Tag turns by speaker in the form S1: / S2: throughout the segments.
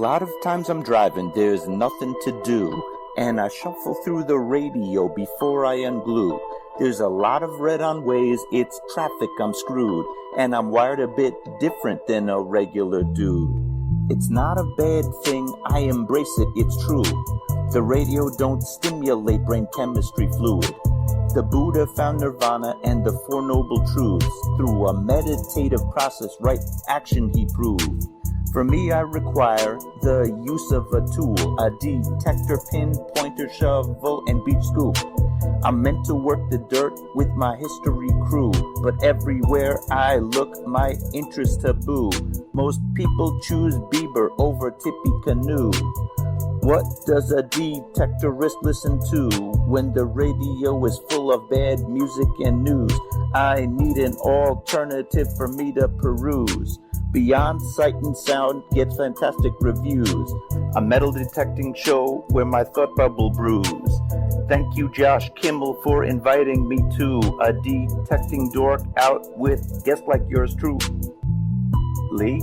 S1: lot of times I'm driving, there's nothing to do, and I shuffle through the radio before I unglue. There's a lot of red on ways, it's traffic, I'm screwed, and I'm wired a bit different than a regular dude. It's not a bad thing, I embrace it, it's true. The radio don't stimulate brain chemistry fluid. The Buddha found nirvana and the Four Noble Truths. Through a meditative process, right action he proved. For me, I require the use of a tool, a detector, pin, pointer, shovel, and beach scoop. I'm meant to work the dirt with my history crew, but everywhere I look, my interest taboo. Most people choose Bieber over Tippecanoe. What does a detectorist listen to when the radio is full of bad music and news? I need an alternative for me to peruse. Beyond Sight and Sound gets fantastic reviews. A metal detecting show where my thought bubble brews. Thank you, Josh Kimmel, for inviting me to a detecting dork out with guests like yours truly.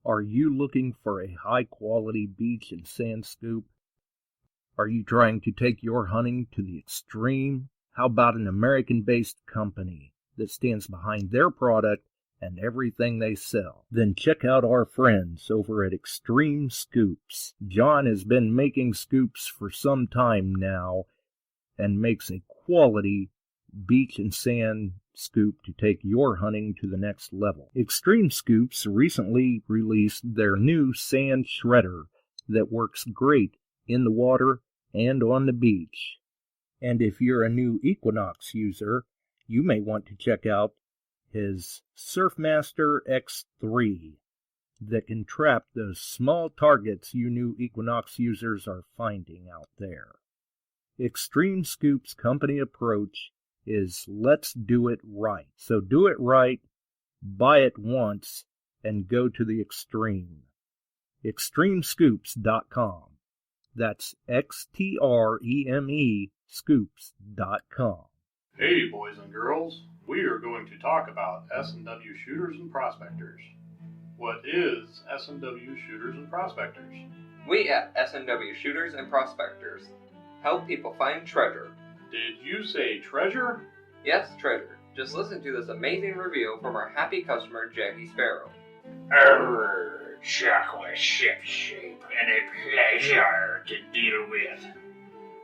S2: Are you looking for a high-quality beach and sand scoop? Are you trying to take your hunting to the extreme? How about an American-based company that stands behind their product and everything they sell? Then check out our friends over at XTREME Scoops. John has been making scoops for some time now and makes a quality beach and sand scoop to take your hunting to the next level. XTREME Scoops recently released their new sand shredder that works great in the water and on the beach. And if you're a new Equinox user, you may want to check out his Surfmaster X3 that can trap those small targets you new Equinox users are finding out there. XTREME Scoop's company approach is let's do it right. So do it right, buy it once, and go to the extreme. XTREMEScoops.com. That's XTREME scoops.com.
S3: Hey boys and girls, we are going to talk about S&W shooters and prospectors. What is S&W shooters and prospectors?
S4: We at S&W Shooters and Prospectors help people find treasure.
S3: Did you say treasure?
S4: Yes, treasure. Just listen to this amazing review from our happy customer, Jackie Sparrow.
S5: Chocolate ship-shape and a pleasure to deal with.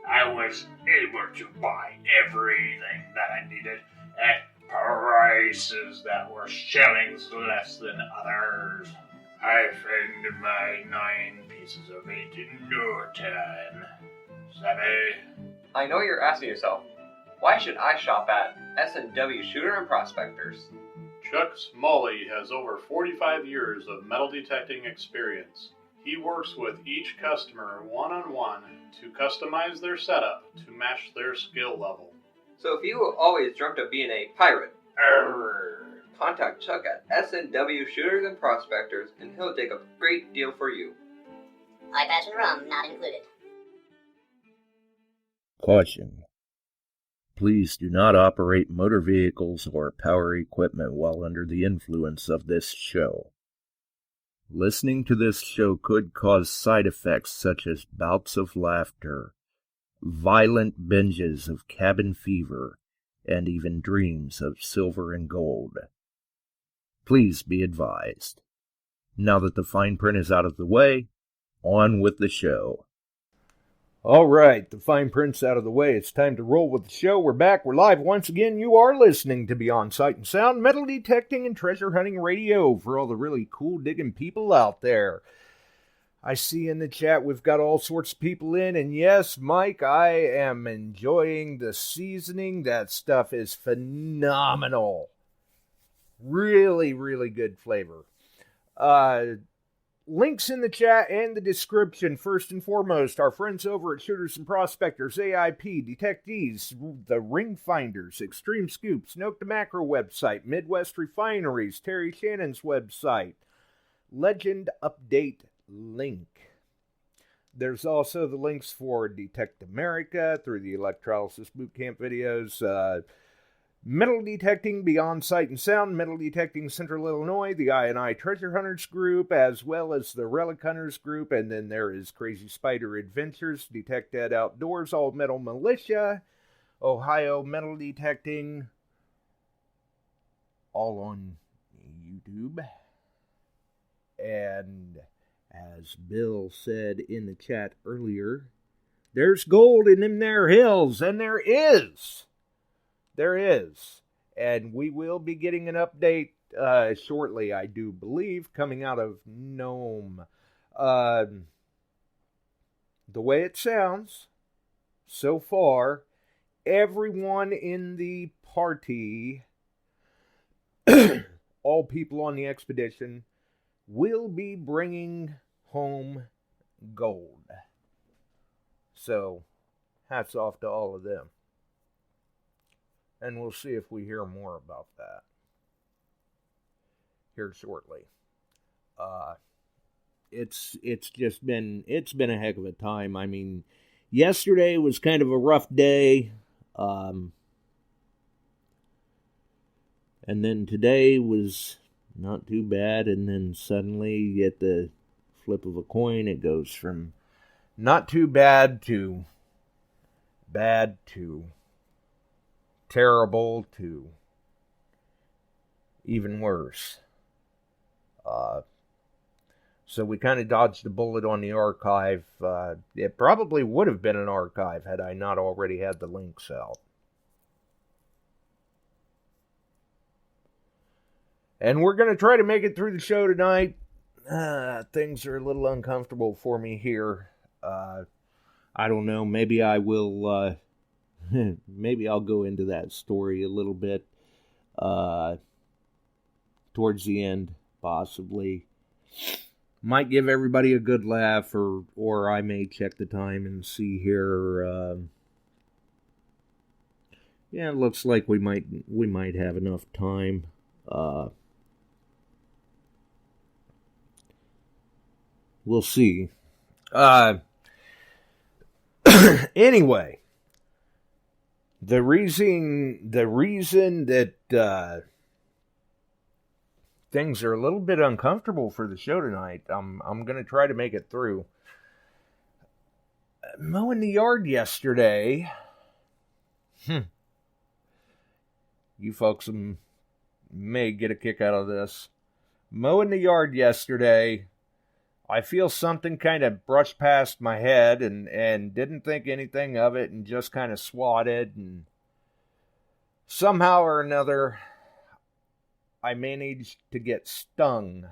S5: I was able to buy everything that I needed at prices that were shillings less than others. I found my 9 pieces of 8 in no time. Savvy?
S4: I know you're asking yourself, why should I shop at S&W Shooter and Prospectors?
S3: Chuck Smalley has over 45 years of metal detecting experience. He works with each customer one-on-one to customize their setup to match their skill level.
S4: So if you always dreamt of being a pirate, contact Chuck at S&W Shooters and Prospectors and he'll take a great deal for you.
S6: Eye-patch and rum not included.
S2: Caution. Please do not operate motor vehicles or power equipment while under the influence of this show. Listening to this show could cause side effects such as bouts of laughter, violent binges of cabin fever, and even dreams of silver and gold. Please be advised. Now that the fine print is out of the way, on with the show. All right, the fine print's out of the way. It's time to roll with the show. We're back. We're live once again. You are listening to Beyond Sight and Sound, metal detecting and treasure hunting radio for all the really cool digging people out there. I see in the chat we've got all sorts of people in, and yes, Mike, I am enjoying the seasoning. That stuff is phenomenal. Really, really good flavor. Links in the chat and the description. First and foremost, our friends over at Shooters and Prospectors, A.I.P, DETECTEES, TheRingFinders, XTREME Scoops, Nokta Makro website, Midwest Refineries, Terry Shannon's website, Legend Update link. There's also the links for Detect America through the Electrolysis Bootcamp videos, Metal Detecting Beyond Sight and Sound, Metal Detecting Central Illinois, the I&I Treasure Hunters group, as well as the Relic Hunters group, and then there is Crazy Spider Adventures, Detect Ed Outdoors, All Metal Militia, Ohio Metal Detecting, all on YouTube. And as Bill said in the chat earlier, there's gold in them there hills, and there is. There is. And we will be getting an update shortly, I do believe, coming out of Nome. The way it sounds, so far, everyone in the party, all people on the expedition, will be bringing home gold. So, hats off to all of them. And we'll see if we hear more about that here shortly. It's been a heck of a time. I mean, yesterday was kind of a rough day. And then today was not too bad, and then suddenly at the flip of a coin it goes from not too bad to terrible to even worse. So we kind of dodged a bullet on the archive. It probably would have been an archive had I not already had the links out. And we're going to try to make it through the show tonight. Things are a little uncomfortable for me here. I don't know. Maybe I will... maybe I'll go into that story a little bit towards the end, possibly. Might give everybody a good laugh, or I may check the time and see here. Yeah, it looks like we might have enough time. We'll see. Anyway, the reason that things are a little bit uncomfortable for the show tonight, I'm going to try to make it through. Mowing the yard yesterday. You folks may get a kick out of this. Mowing the yard yesterday, I feel something kind of brushed past my head and didn't think anything of it and just kind of swatted, and somehow or another I managed to get stung,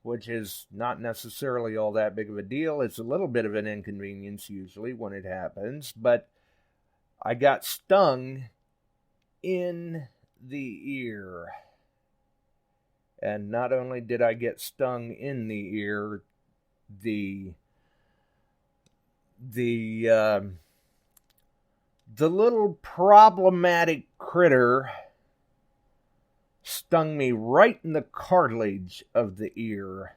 S2: which is not necessarily all that big of a deal. It's a little bit of an inconvenience usually when it happens, but I got stung in the ear. And not only did I get stung in the ear, the little problematic critter stung me right in the cartilage of the ear.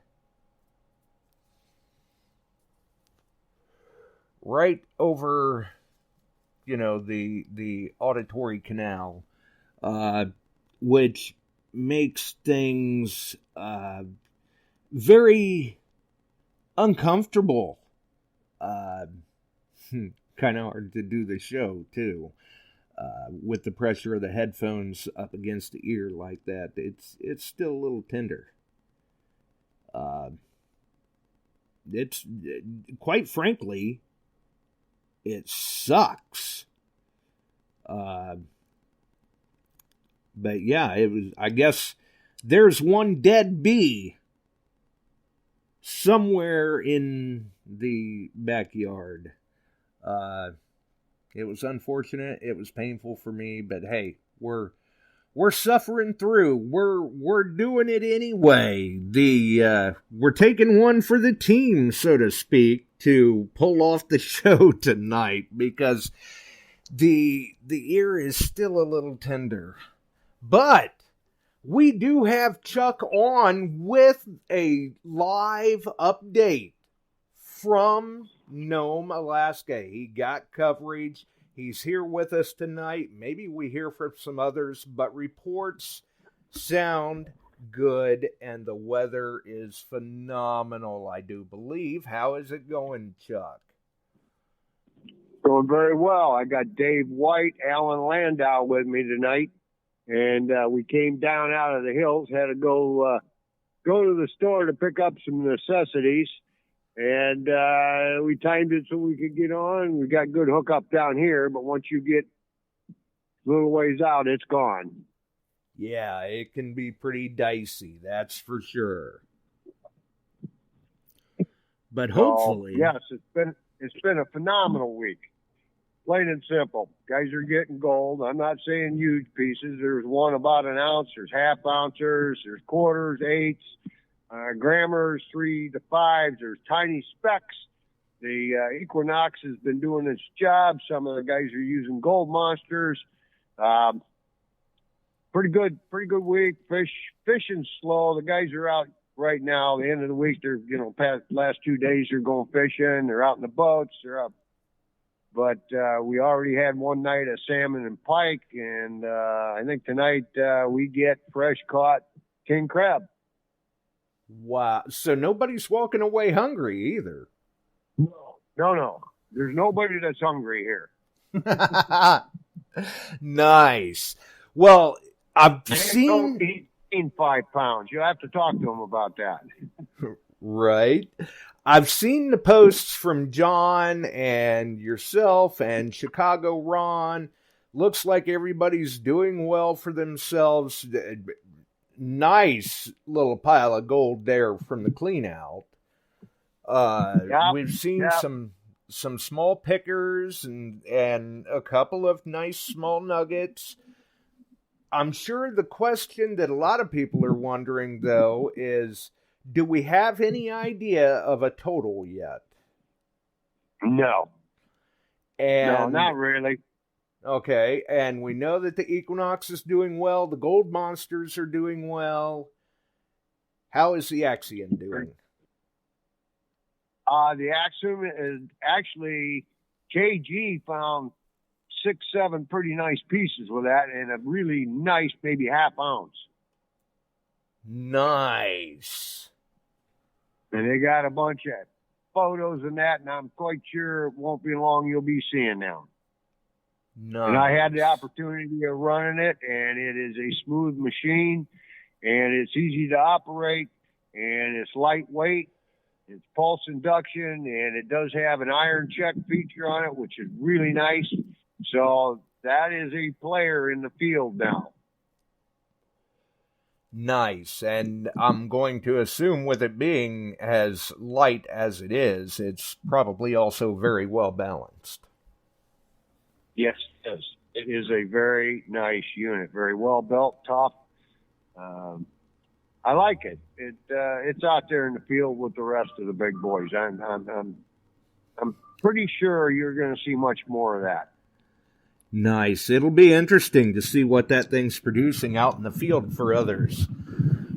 S2: Right over, the auditory canal, which makes things very uncomfortable. Kind of hard to do the show, too. With the pressure of the headphones up against the ear like that. It's still a little tender. It's, quite frankly, it sucks. But yeah, it was, I guess there's one dead bee somewhere in the backyard. It was unfortunate. It was painful for me, but hey, we're suffering through. We're doing it anyway. We're taking one for the team, so to speak, to pull off the show tonight, because the ear is still a little tender. But we do have Chuck on with a live update from Nome, Alaska. He got coverage. He's here with us tonight. Maybe we hear from some others, but reports sound good, and the weather is phenomenal, I do believe. How is it going, Chuck?
S7: Going very well. I got Dave White, Alan Landau with me tonight, and we came down out of the hills, had to go to the store to pick up some necessities, and we timed it so we could get on. We got good hookup down here, but once you get a little ways out, it's gone.
S2: Yeah, it can be pretty dicey, that's for sure. But hopefully...
S7: yes, it's been a phenomenal week. Plain and simple. Guys are getting gold. I'm not saying huge pieces. There's one about an ounce. There's half ounces. There's quarters, eighths, grammars, 3 to 5s. There's tiny specks. The Equinox has been doing its job. Some of the guys are using gold monsters. Pretty good week. Fishing slow. The guys are out right now. The end of the week, they're past last 2 days, they're going fishing. They're out in the boats. They're up. But we already had one night of salmon and pike, and I think tonight we get fresh caught king crab.
S2: Wow. So nobody's walking away hungry either.
S7: No. There's nobody that's hungry here.
S2: Nice. Well, I've seen...
S7: 5 pounds. You'll have to talk to them about that.
S2: Right. I've seen the posts from John and yourself and Chicago Ron. Looks like everybody's doing well for themselves. Nice little pile of gold there from the clean out. We've seen some small pickers and a couple of nice small nuggets. I'm sure the question that a lot of people are wondering, though, is, do we have any idea of a total yet?
S7: No. No, not really.
S2: Okay, and we know that the Equinox is doing well. The Gold Monsters are doing well. How is the Axiom doing?
S7: The Axiom is actually, KG found 6-7 pretty nice pieces with that, and a really nice, maybe half ounce.
S2: Nice.
S7: And they got a bunch of photos and that, and I'm quite sure it won't be long you'll be seeing them.
S2: Nice.
S7: And I had the opportunity of running it, and it is a smooth machine, and it's easy to operate, and it's lightweight. It's pulse induction, and it does have an iron check feature on it, which is really nice. So that is a player in the field now.
S2: Nice. And I'm going to assume with it being as light as it is, it's probably also very well balanced.
S7: Yes, it is. It is a very nice unit, very well built, tough. I like it. It's out there in the field with the rest of the big boys. I'm pretty sure you're going to see much more of that.
S2: Nice. It'll be interesting to see what that thing's producing out in the field for others.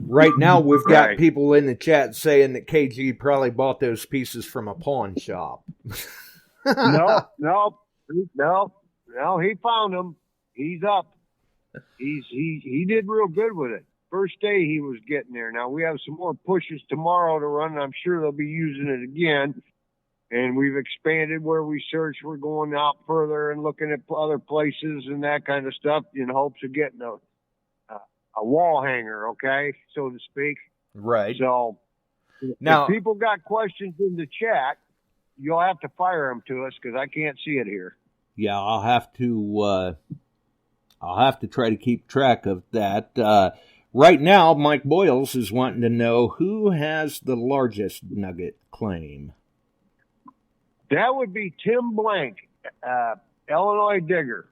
S2: Right now, we've got people in the chat saying that KG probably bought those pieces from a pawn shop.
S7: No. He found them. He's up. He did real good with it. First day he was getting there. Now we have some more pushes tomorrow to run, and I'm sure they'll be using it again. And we've expanded where we search. We're going out further and looking at other places and that kind of stuff in hopes of getting a wall hanger, okay, so to speak.
S2: Right.
S7: So now, if people got questions in the chat, you'll have to fire them to us because I can't see it here.
S2: Yeah, I'll have to try to keep track of that. Right now, Mike Boyles is wanting to know who has the largest nugget claim.
S7: That would be Tim Blank, Illinois digger.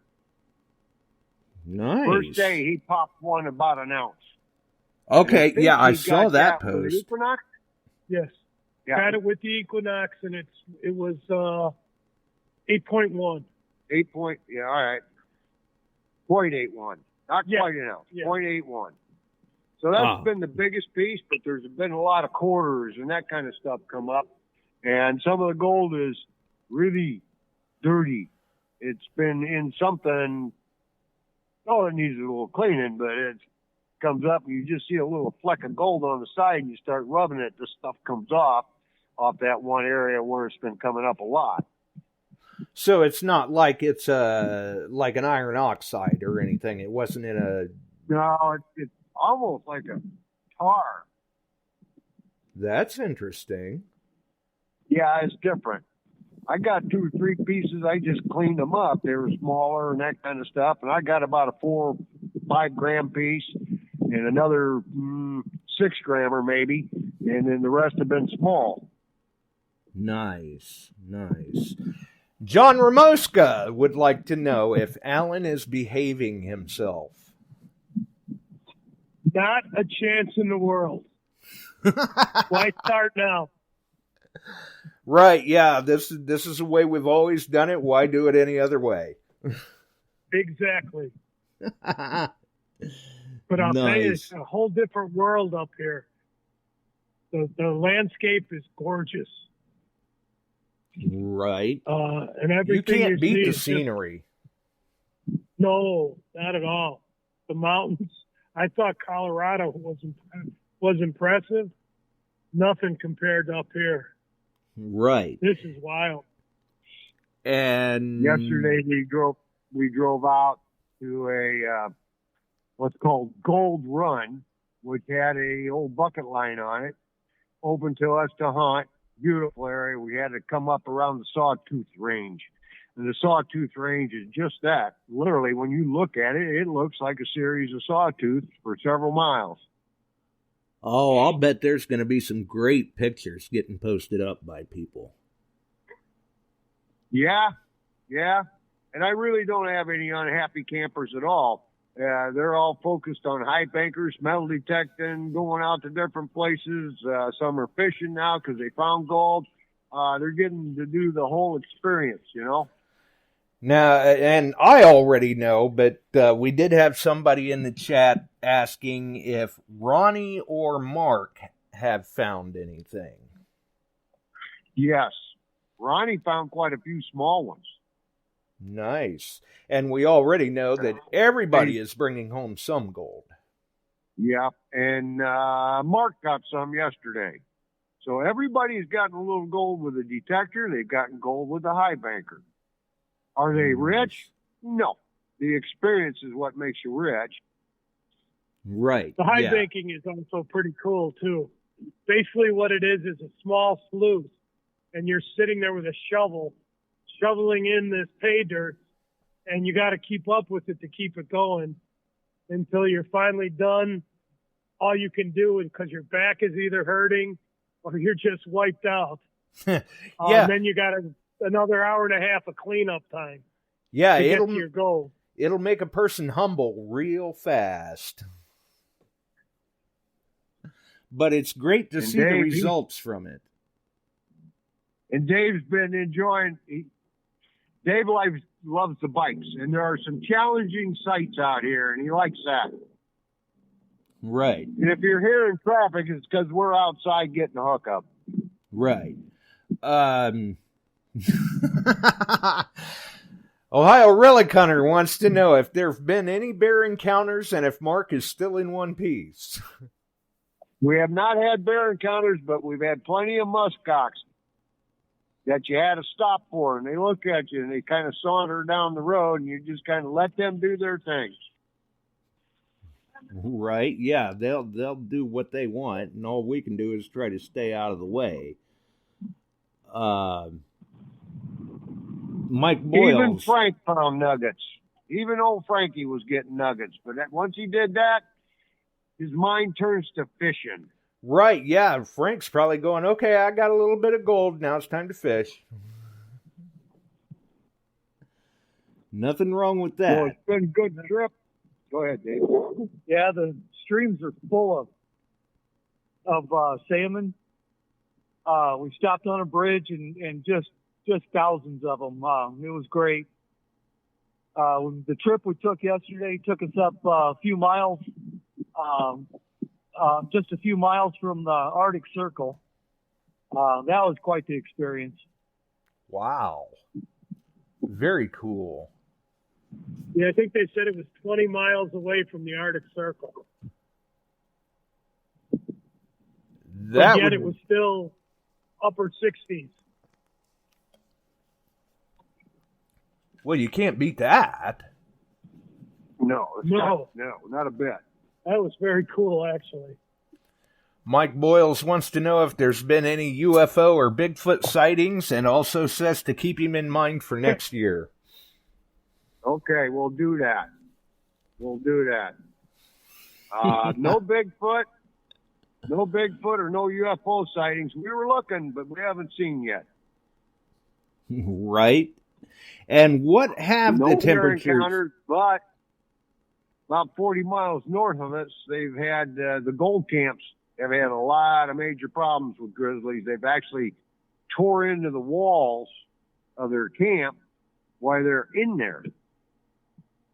S2: Nice.
S7: First day he popped one about an ounce.
S2: Okay, yeah, I saw that post.
S7: Equinox?
S8: Yes.
S7: Yeah.
S8: Had it with the Equinox, and it was 8.1.
S7: 8 point, yeah, all right. 0.81. Not quite an ounce.
S8: Yeah.
S7: 0.81. So that's been the biggest piece, but there's been a lot of quarters and that kind of stuff come up. And some of the gold is really dirty. It's been in something, it needs a little cleaning, but it comes up and you just see a little fleck of gold on the side and you start rubbing it, the stuff comes off that one area where it's been coming up a lot.
S2: So it's not like it's like an iron oxide or anything. It wasn't in a...
S7: No, it's almost like a tar.
S2: That's interesting.
S7: Yeah, it's different. I got 2 or 3 pieces. I just cleaned them up. They were smaller and that kind of stuff. And I got about a 4 or 5 gram piece and another 6 grammer maybe. And then the rest have been small.
S2: Nice. John Ramoska would like to know if Alan is behaving himself.
S8: Not a chance in the world. Why start now?
S2: Right, yeah. This is the way we've always done it. Why do it any other way?
S8: Exactly. But I'll tell you, it's a whole different world up here. The landscape is gorgeous.
S2: Right.
S8: And everything
S2: you can't beat the scenery.
S8: No, not at all. The mountains. I thought Colorado was impressive. Nothing compared to up here.
S2: Right.
S8: This is wild.
S2: And
S7: yesterday we drove out to a what's called Gold Run, which had a old bucket line on it, open to us to hunt. Beautiful area. We had to come up around the Sawtooth Range. And the Sawtooth Range is just that. Literally, when you look at it, it looks like a series of sawtooths for several miles.
S2: Oh, I'll bet there's going to be some great pictures getting posted up by people.
S7: Yeah. And I really don't have any unhappy campers at all. They're all focused on high bankers, metal detecting, going out to different places. Some are fishing now because they found gold. They're getting to do the whole experience, you know.
S2: Now, and I already know, but we did have somebody in the chat asking if Ronnie or Mark have found anything.
S7: Yes. Ronnie found quite a few small ones.
S2: Nice. And we already know that everybody is bringing home some gold.
S7: Yeah, and Mark got some yesterday. So everybody's gotten a little gold with a detector. They've gotten gold with a high banker. Are they rich? No. The experience is what makes you rich.
S2: Right.
S8: The high banking is also pretty cool, too. Basically what it is a small sluice, and you're sitting there with a shovel, shoveling in this pay dirt, and you got to keep up with it to keep it going until you're finally done. All you can do is because your back is either hurting or you're just wiped out.
S2: Yeah.
S8: And then you got another hour and a half of cleanup time.
S2: Yeah,
S8: to get to your goal.
S2: It'll make a person humble real fast. But it's great to see the results from it.
S7: And Dave's been enjoying. Dave loves the bikes, and there are some challenging sights out here, and he likes that.
S2: Right.
S7: And if you're hearing traffic, it's because we're outside getting a hookup.
S2: Right. Ohio Relic Hunter wants to know if there have been any bear encounters and if Mark is still in one piece.
S7: We have not had bear encounters, but we've had plenty of muskox that you had to stop for, and they look at you and they kind of saunter down the road, and you just kind of let them do their thing.
S2: Right? Yeah, they'll do what they want, and all we can do is try to stay out of the way. Mike Boyles.
S7: Even Frank found nuggets. Even old Frankie was getting nuggets, but once he did that, his mind turns to fishing.
S2: Right, yeah. Frank's probably going, okay, I got a little bit of gold. Now it's time to fish. Nothing wrong with that.
S7: Well, it's been a good trip. Go ahead, Dave.
S8: Yeah, the streams are full of salmon. We stopped on a bridge and just thousands of them. It was great. The trip we took yesterday took us up a few miles, just a few miles from the Arctic Circle.
S9: That was quite the experience.
S2: Wow. Very cool.
S8: Yeah, I think they said it was 20 miles away from the Arctic Circle. But yet it was still upper 60s.
S2: Well, you can't beat that.
S7: No,
S8: No,
S7: not a bit.
S8: that was very cool, actually.
S2: Mike Boyles wants to know if there's been any UFO or Bigfoot sightings, and also says to keep him in mind for next year.
S7: Okay, we'll do that. No Bigfoot. No Bigfoot or no UFO sightings. We were looking, but we haven't seen yet.
S2: Right. And what have
S7: No
S2: the
S7: bear
S2: temperatures...
S7: encounters, but about 40 miles north of us, they've had the gold camps have had a lot of major problems with grizzlies. They've actually tore into the walls of their camp while they're in there.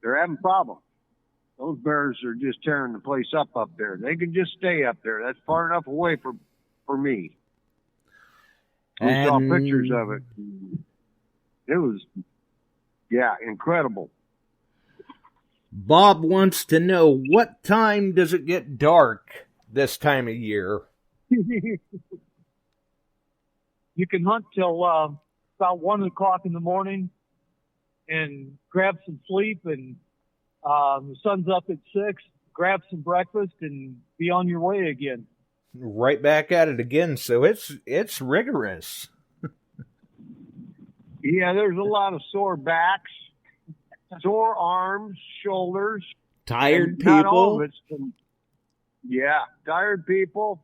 S7: They're having problems. Those bears are just tearing the place up there. They can just stay up there. That's far enough away for me. We saw pictures of it. It was, incredible.
S2: Bob wants to know, what time does it get dark this time of year?
S9: You can hunt till about 1 o'clock in the morning and grab some sleep, and the sun's up at 6, grab some breakfast and be on your way again.
S2: Right back at it again, so it's rigorous.
S7: Yeah, there's a lot of sore backs, sore arms, shoulders.
S2: Tired
S7: Not all
S2: people.
S7: of it's tired people.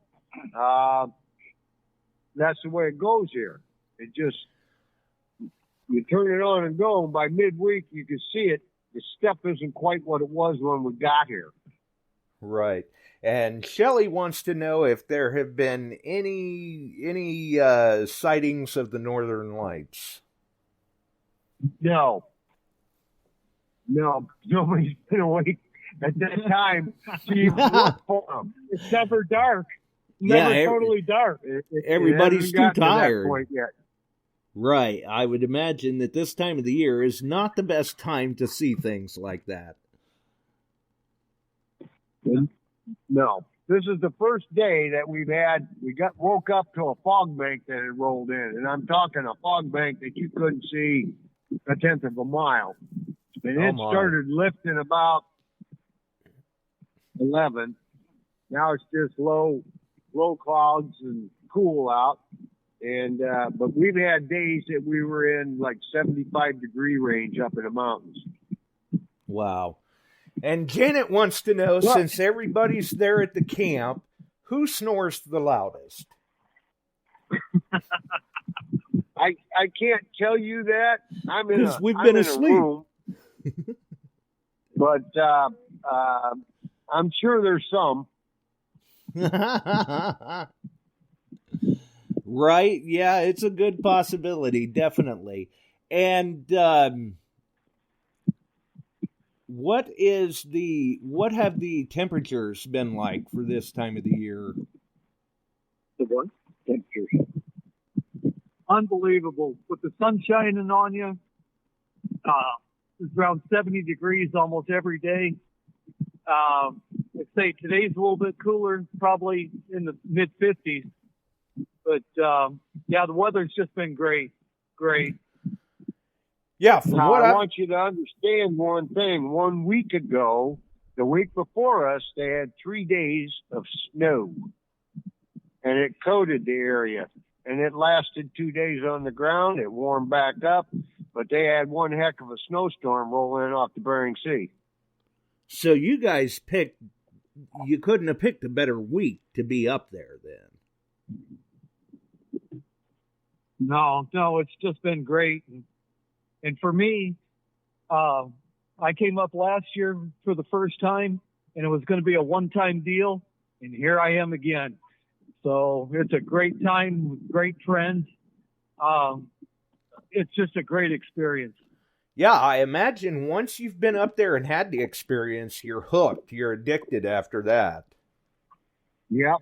S7: That's the way it goes here. It just, you turn it on and go, and by midweek you can see it. The step isn't quite what it was when we got here.
S2: Right. And Shelley wants to know if there have been any sightings of the Northern Lights.
S7: No, nobody's been awake at that time to even look for them.
S8: It's never dark. Never totally dark.
S2: Everybody's too tired.
S7: To that point yet.
S2: Right. I would imagine that this time of the year is not the best time to see things like that.
S7: No. This is the first day that we woke up to a fog bank that had rolled in. And I'm talking a fog bank that you couldn't see a tenth of a mile. And it started lifting about 11. Now it's just low clouds and cool out. And but we've had days that we were in like 75-degree range up in the mountains.
S2: Wow. And Janet wants to know, since everybody's there at the camp, who snores the loudest?
S7: I can't tell you that.
S2: Because we've been asleep.
S7: Room, but I'm sure there's some.
S2: Right? Yeah, it's a good possibility, definitely. And what have the temperatures been like for this time of the year?
S7: The what? Temperatures.
S9: Unbelievable. With the sun shining on you, it's around 70 degrees almost every day. I'd say today's a little bit cooler, probably in the mid-50s. But, the weather's just been great.
S2: Yeah,
S7: I want you to understand one thing. 1 week ago, the week before us, they had 3 days of snow. And it coated the area. And it lasted 2 days on the ground. It warmed back up. But they had one heck of a snowstorm rolling off the Bering Sea.
S2: So you guys you couldn't have picked a better week to be up there then.
S9: No, it's just been great. And for me, I came up last year for the first time, and it was going to be a one-time deal, and here I am again. So it's a great time with great friends. It's just a great experience.
S2: Yeah, I imagine once you've been up there and had the experience, you're hooked. You're addicted after that.
S7: Yep.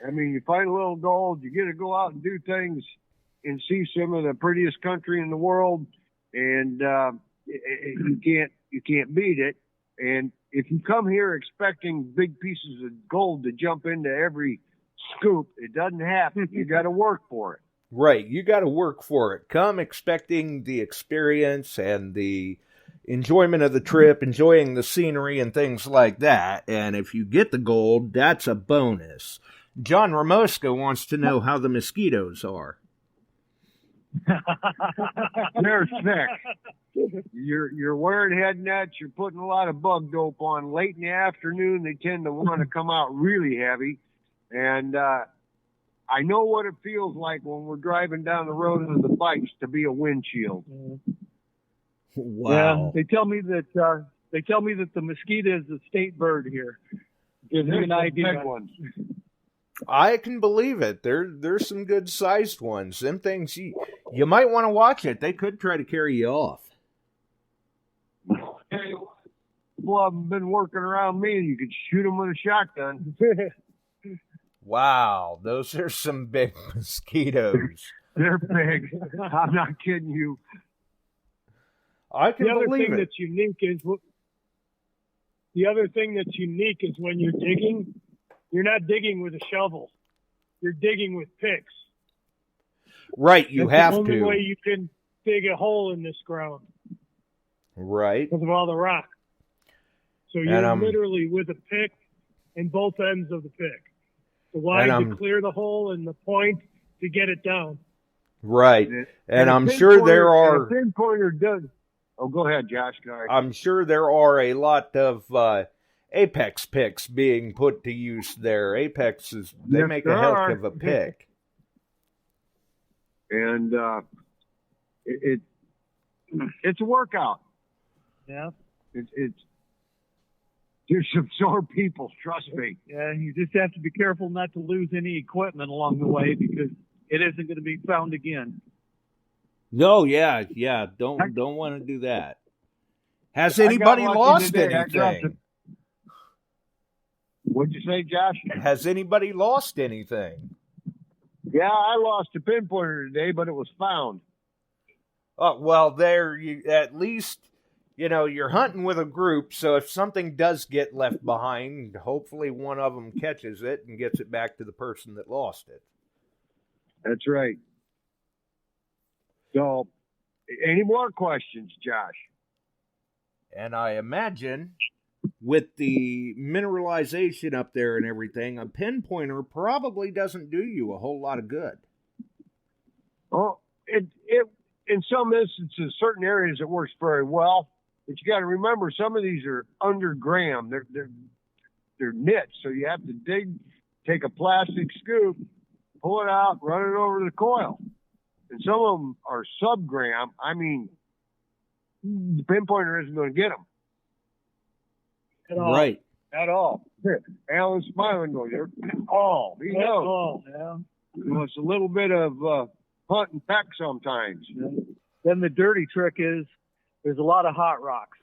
S7: I mean, you find a little gold, you get to go out and do things and see some of the prettiest country in the world, and you can't beat it. And if you come here expecting big pieces of gold to jump into every scoop, it doesn't happen. You got to work for it.
S2: Right, you got to work for it. Come expecting the experience and the enjoyment of the trip, enjoying the scenery and things like that. And if you get the gold, that's a bonus. John Ramoska wants to know how the mosquitoes are.
S7: They're sick. You're wearing head nets. You're putting a lot of bug dope on. Late in the afternoon, they tend to want to come out really heavy. And I know what it feels like when we're driving down the road in the bikes to be a windshield.
S2: Wow.
S9: Yeah, they tell me that the mosquito is the state bird here. Gives me an idea.
S7: Big ones.
S2: I can believe it. There's some good sized ones. Them things you might want to watch it. They could try to carry you off.
S7: Well, I've been working around me, and you could shoot them with a shotgun.
S2: Wow, those are some big mosquitoes.
S7: They're big. I'm not kidding you.
S2: I can believe it.
S8: The other thing that's unique is when you're digging, you're not digging with a shovel. You're digging with picks.
S2: Right, you have to.
S8: That's the only way you can dig a hole in this ground.
S2: Right.
S8: Because of all the rock. So you're literally with a pick and both ends of the pick. The wide to clear the hole and the point to get it down.
S2: Right. And I'm sure there are...
S7: A pinpointer does... Oh, go ahead, Josh.
S2: I'm sure there are a lot of Apex picks being put to use there. Apex they make a heck of a pick.
S7: And it's a workout.
S9: Yeah.
S7: There's some sore people, trust me.
S9: Yeah, you just have to be careful not to lose any equipment along the way because it isn't going to be found again.
S2: No, yeah. Don't want to do that. Has anybody lost anything?
S7: What'd you say, Josh?
S2: Has anybody lost anything?
S7: Yeah, I lost a pinpointer today, but it was found.
S2: Oh, well, at least, you're hunting with a group, so if something does get left behind, hopefully one of them catches it and gets it back to the person that lost it.
S7: That's right. So, any more questions, Josh?
S2: And I imagine with the mineralization up there and everything, a pinpointer probably doesn't do you a whole lot of good.
S7: Oh, it in some instances, certain areas it works very well, but you got to remember some of these are under gram. They're nits, so you have to take a plastic scoop, pull it out, run it over the coil. And some of them are sub-gram. I mean, the pinpointer isn't going to get them.
S8: At all.
S2: Right.
S7: At all. Alan's smiling goes, oh, he knows.
S9: Yeah.
S7: It's a little bit of hunt and peck sometimes.
S9: Yeah. Then the dirty trick is there's a lot of hot rocks.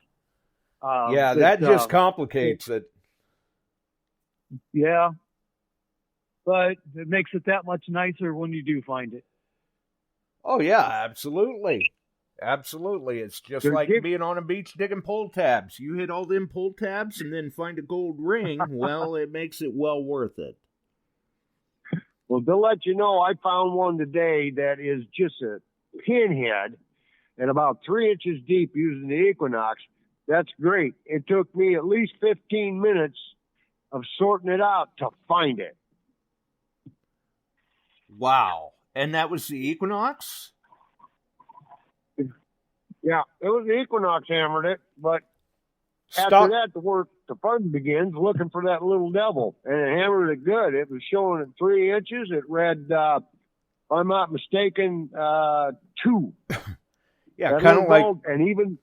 S2: That just complicates it.
S9: Yeah. But it makes it that much nicer when you do find it.
S2: Oh, yeah, absolutely. Absolutely. It's just like being on a beach digging pull tabs. You hit all them pull tabs and then find a gold ring. Well, it makes it well worth it.
S7: Well, to let you know, I found one today that is just a pinhead and about 3 inches deep using the Equinox. That's great. It took me at least 15 minutes of sorting it out to find it.
S2: Wow. And that was the Equinox?
S7: Yeah, it was the Equinox hammered it, but after that, the fun begins looking for that little devil, and it hammered it good. It was showing at 3 inches. It read, if I'm not mistaken, 2.
S2: Yeah, kind of like,
S7: and even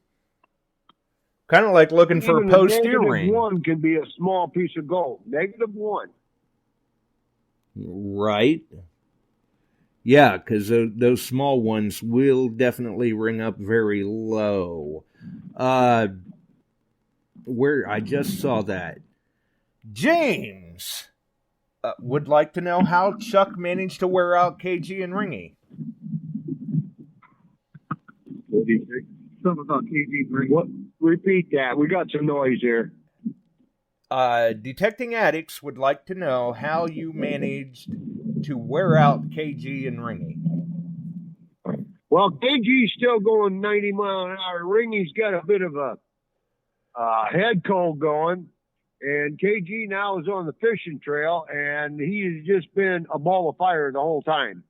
S2: kind of like looking for a post earring.
S7: -1 can be a small piece of gold. -1.
S2: Right. Yeah, because those small ones will definitely ring up very low. Where I just saw that. James, would like to know how Chuck managed to wear out KG and Ringy.
S7: What do you think?
S9: Something about KG Green.
S7: What? Repeat that. We got some noise here.
S2: Detecting Addicts would like to know how you managed to wear out KG and Ringy.
S7: Well, KG's still going 90 mile an hour. Ringy's got a bit of a head cold going. And KG now is on the fishing trail, and he has just been a ball of fire the whole time.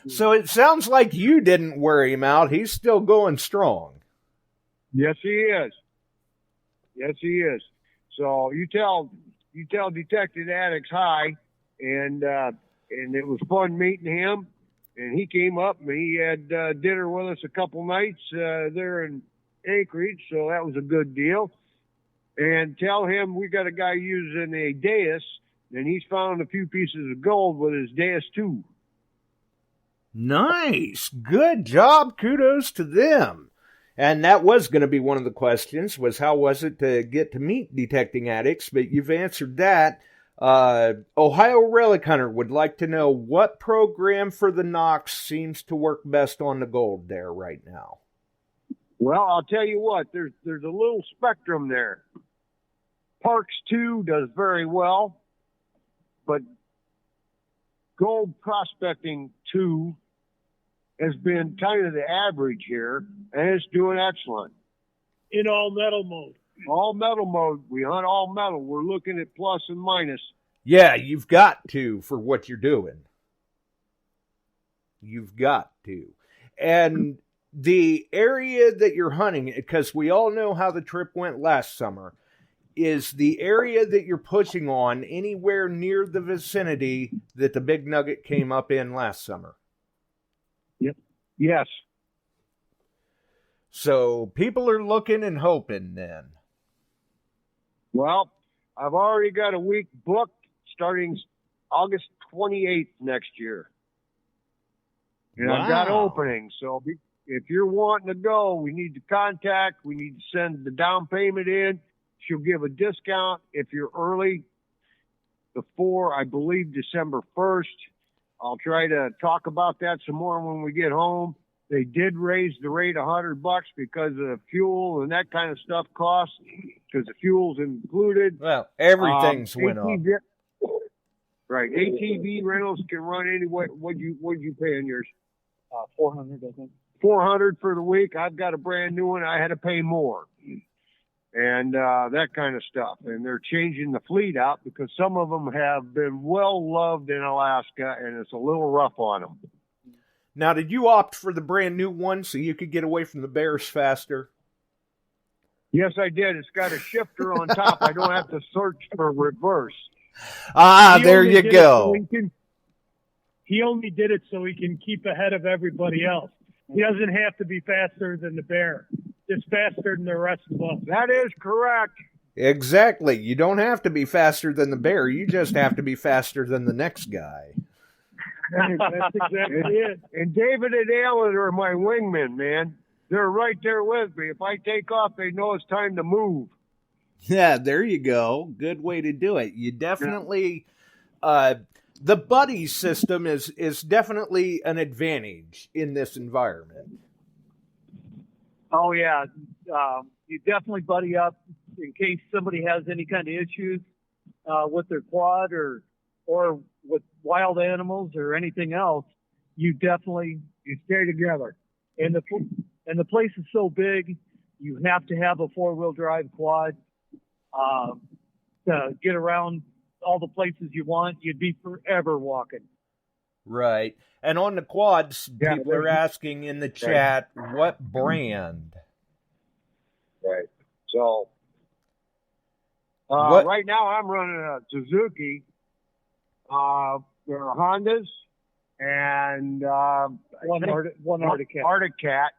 S2: So it sounds like you didn't wear him out. He's still going strong.
S7: Yes, he is. Yes, he is. So you tell Detective Addicts hi, and it was fun meeting him. And he came up and he had dinner with us a couple nights there in Anchorage, so that was a good deal. And tell him we got a guy using a Deus, and he's found a few pieces of gold with his Deus 2.
S2: Nice. Good job. Kudos to them. And that was going to be one of the questions, was how was it to get to meet Detecting Addicts? But you've answered that. Ohio Relic Hunter would like to know what program for the Knox seems to work best on the gold there right now.
S7: Well, I'll tell you what, there's a little spectrum there. Parks 2 does very well, but Gold Prospecting 2 has been kind of the average here, and it's doing excellent.
S8: In all metal mode.
S7: All metal mode. We hunt all metal. We're looking at plus and minus.
S2: Yeah, you've got to for what you're doing. You've got to. And the area that you're hunting, because we all know how the trip went last summer, is the area that you're pushing on anywhere near the vicinity that the big nugget came up in last summer?
S7: Yep. Yes.
S2: So people are looking and hoping then.
S7: Well, I've already got a week booked starting August 28th next year. And
S2: Wow.
S7: I've got openings. So if you're wanting to go, we need to contact. We need to send the down payment in. She'll give a discount if you're early before, I believe, December 1st. I'll try to talk about that some more when we get home. They did raise the rate $100 because of fuel and that kind of stuff costs, because the fuel's included.
S2: Well, everything's went up.
S7: Right. ATV rentals can run anyway. What'd you pay on yours?
S9: 400, I think.
S7: 400 for the week. I've got a brand new one. I had to pay more. And that kind of stuff. And they're changing the fleet out because some of them have been well loved in Alaska, and it's a little rough on them.
S2: Now, did you opt for the brand new one so you could get away from the bears faster?
S7: Yes, I did. It's got a shifter on top. I don't have to search for reverse.
S2: Ah, there you go.
S8: He only did it so he can keep ahead of everybody else. He doesn't have to be faster than the bear, just faster than the rest of us.
S7: That is correct.
S2: Exactly. You don't have to be faster than the bear. You just have to be faster than the next guy.
S8: That's exactly it.
S7: And David and Alan are my wingmen, man. They're right there with me. If I take off, they know it's time to move.
S2: Yeah, there you go. Good way to do it. You definitely, the buddy system is definitely an advantage in this environment.
S9: Oh, yeah. You definitely buddy up in case somebody has any kind of issues with their quad or with wild animals or anything else. You stay together. And the place is so big, you have to have a 4-wheel drive quad to get around all the places you want. You'd be forever walking.
S2: Right. And on the quads, people are asking in the chat, what brand?
S7: Right. So, right now I'm running a Suzuki. There are Hondas and
S9: one Arctic Cat.
S7: Arctic Cat.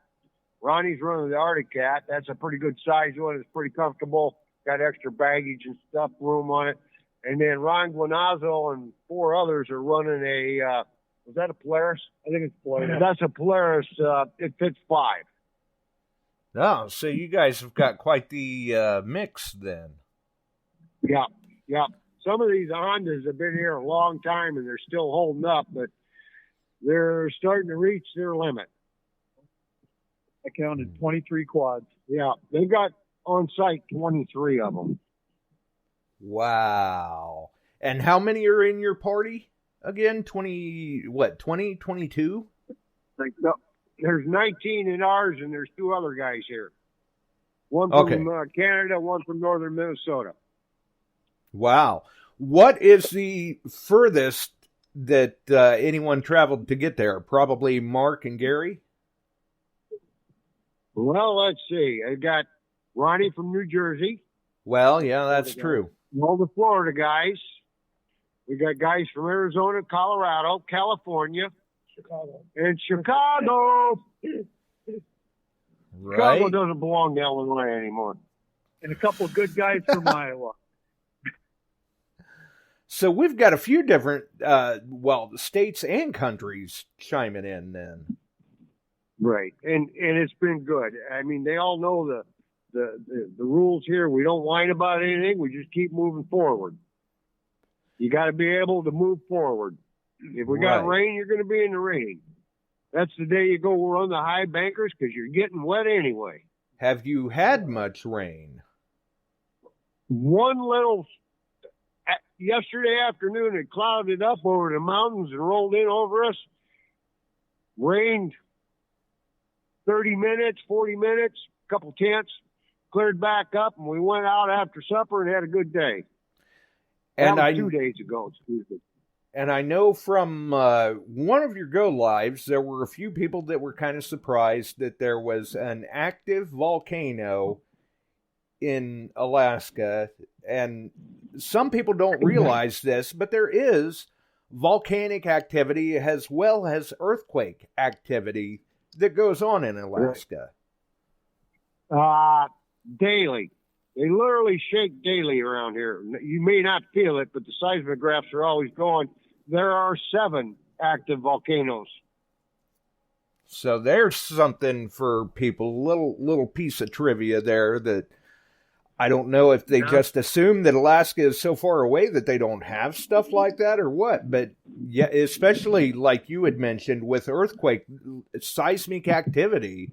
S7: Ronnie's running the Arctic Cat. That's a pretty good size one. It's pretty comfortable. Got extra baggage and stuff room on it. And then Ron Guanazzo and 4 others are running a, was that a Polaris?
S9: I think it's Polaris.
S7: That's a Polaris. It fits 5.
S2: Oh, so you guys have got quite the mix then.
S7: Yeah, yeah. Some of these Hondas have been here a long time and they're still holding up, but they're starting to reach their limit.
S9: I counted 23 quads.
S7: Yeah, they've got on site 23 of them.
S2: Wow. And how many are in your party again? 20, 22?
S7: No, there's 19 in ours, and there's 2 other guys here. One from Canada, one from northern Minnesota.
S2: Wow. What is the furthest that anyone traveled to get there? Probably Mark and Gary?
S7: Well, let's see. I got Ronnie from New Jersey.
S2: Well, yeah, that's true.
S7: All the Florida guys. We got guys from Arizona, Colorado, California, and Chicago.
S2: Right.
S7: Chicago doesn't belong to Illinois anymore.
S9: And a couple of good guys from Iowa.
S2: So we've got a few different, states and countries chiming in then.
S7: Right, and it's been good. I mean, they all know the rules here. We don't whine about anything. We just keep moving forward. You got to be able to move forward. If we got rain, you're going to be in the rain. That's the day you go run the high bankers because you're getting wet anyway.
S2: Have you had much rain?
S7: One little yesterday afternoon, it clouded up over the mountains and rolled in over us. Rained 30 minutes, 40 minutes, a couple tenths, cleared back up, and we went out after supper and had a good day.
S2: And
S7: that was 2 days ago, excuse me.
S2: And I know from one of your go lives, there were a few people that were kind of surprised that there was an active volcano in Alaska. And some people don't realize this, but there is volcanic activity as well as earthquake activity that goes on in Alaska.
S7: Daily. They literally shake daily around here. You may not feel it, but the seismographs are always going. There are 7 active volcanoes.
S2: So there's something for people, little piece of trivia there that I don't know if they just assume that Alaska is so far away that they don't have stuff like that or what. But yeah, especially like you had mentioned with earthquake, seismic activity,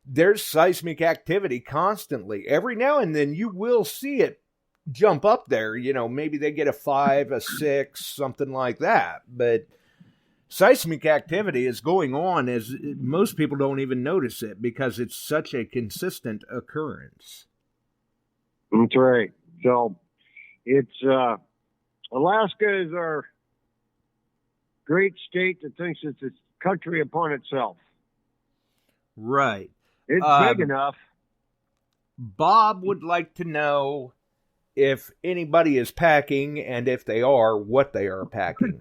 S2: there's seismic activity constantly. Every now and then you will see it jump up there. You know, maybe they get a 5, a 6, something like that. But seismic activity is going on as most people don't even notice it because it's such a consistent occurrence.
S7: That's right. So it's Alaska is our great state that thinks it's a country upon itself.
S2: Right.
S7: It's big enough.
S2: Bob would like to know if anybody is packing, and if they are, what they are packing.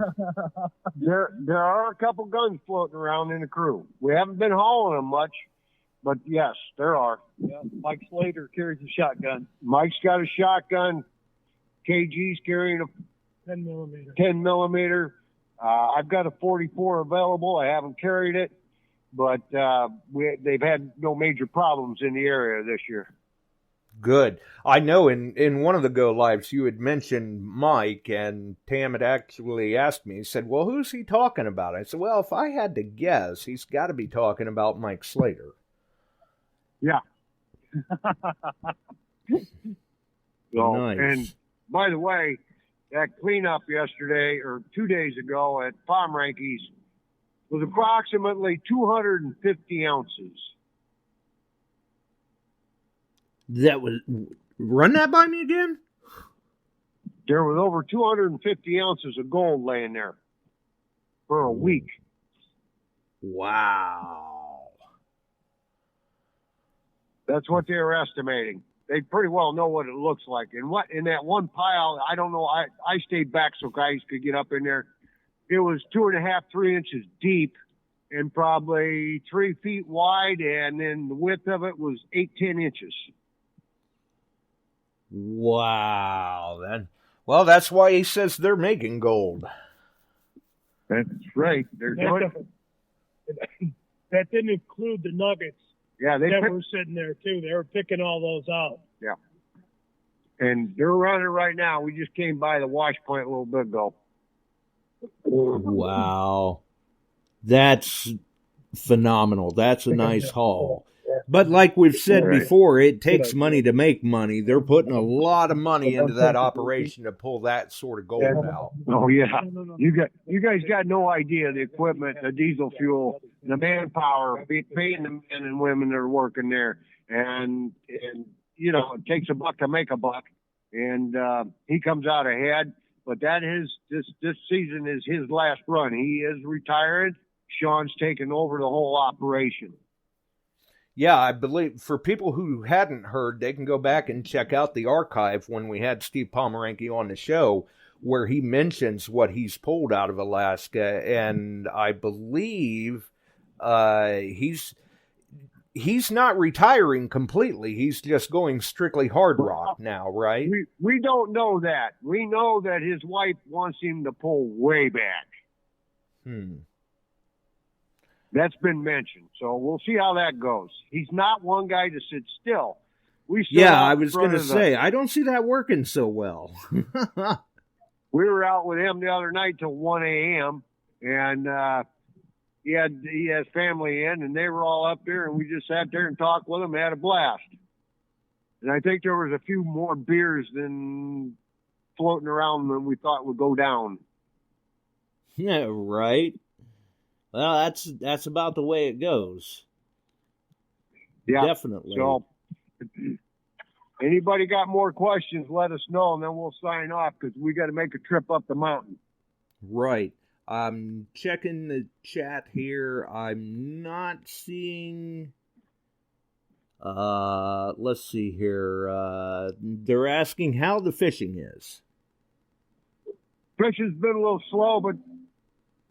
S7: There are a couple guns floating around in the crew. We haven't been hauling them much, but yes, there are.
S9: Yeah, Mike Slater carries a shotgun.
S7: Mike's got a shotgun. KG's carrying a
S8: 10 millimeter.
S7: 10 millimeter. I've got a 44 available. I haven't carried it, but they've had no major problems in the area this year.
S2: Good. I know in one of the Go Lives you had mentioned Mike, and Tam had actually asked me, he said, well, who's he talking about? I said, well, if I had to guess, he's got to be talking about Mike Slater.
S7: Yeah. So,
S2: nice.
S7: And by the way, that cleanup yesterday or 2 days ago at Pomeranke's was approximately 250 ounces.
S2: That was, run that by me again?
S7: There was over 250 ounces of gold laying there for a week.
S2: Wow.
S7: That's what they were estimating. They pretty well know what it looks like. And what in that one pile, I don't know. I stayed back so guys could get up in there. It was 2.5, 3 inches deep and probably 3 feet wide. And then the width of it was 8, 10 inches.
S2: Wow. Well, that's why he says they're making gold.
S7: That's right. They're doing it.
S8: That didn't include the nuggets.
S7: Yeah,
S8: that were sitting there too. They were picking all those out.
S7: Yeah. And they're running right now. We just came by the wash plant a little bit ago.
S2: Wow. That's phenomenal. That's a nice haul. But like we've said before, it takes money to make money. They're putting a lot of money into that operation to pull that sort of gold out.
S7: Oh yeah, you guys got no idea the equipment, the diesel fuel, the manpower, paying the men and women that are working there, and you know it takes a buck to make a buck, and he comes out ahead. But that is this season is his last run. He is retired. Sean's taken over the whole operation.
S2: Yeah, I believe for people who hadn't heard, they can go back and check out the archive when we had Steve Pomeranke on the show, where he mentions what he's pulled out of Alaska. And I believe he's not retiring completely. He's just going strictly hard rock now, right?
S7: We don't know that. We know that his wife wants him to pull way back. That's been mentioned. So we'll see how that goes. He's not one guy to sit still.
S2: I was going to say, I don't see that working so well.
S7: We were out with him the other night till 1 a.m. and he has family in, and they were all up there, and we just sat there and talked with him, had a blast. And I think there was a few more beers than floating around than we thought would go down.
S2: Yeah, right. Well, that's about the way it goes.
S7: Yeah,
S2: definitely.
S7: So, anybody got more questions, let us know, and then we'll sign off because we got to make a trip up the mountain.
S2: Right. I'm checking the chat here. I'm not seeing. Let's see here. They're asking how the fishing is.
S7: Fishing's been a little slow, but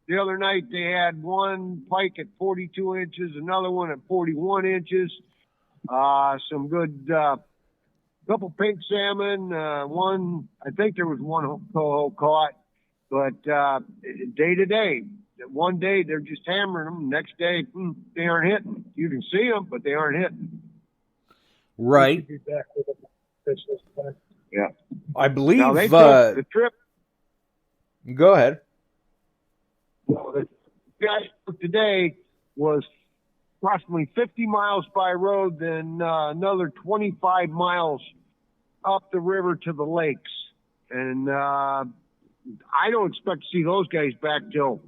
S7: the other night they had one pike at 42 inches, another one at 41 inches. Some good, couple pink salmon. One, I think there was one coho caught, but day to day. One day they're just hammering them. Next day they aren't hitting. You can see them, but they aren't hitting.
S2: Right.
S7: Yeah.
S2: I believe
S7: now they took the trip.
S2: Go ahead.
S7: The guys today was approximately 50 miles by road, then another 25 miles up the river to the lakes. And I don't expect to see those guys back till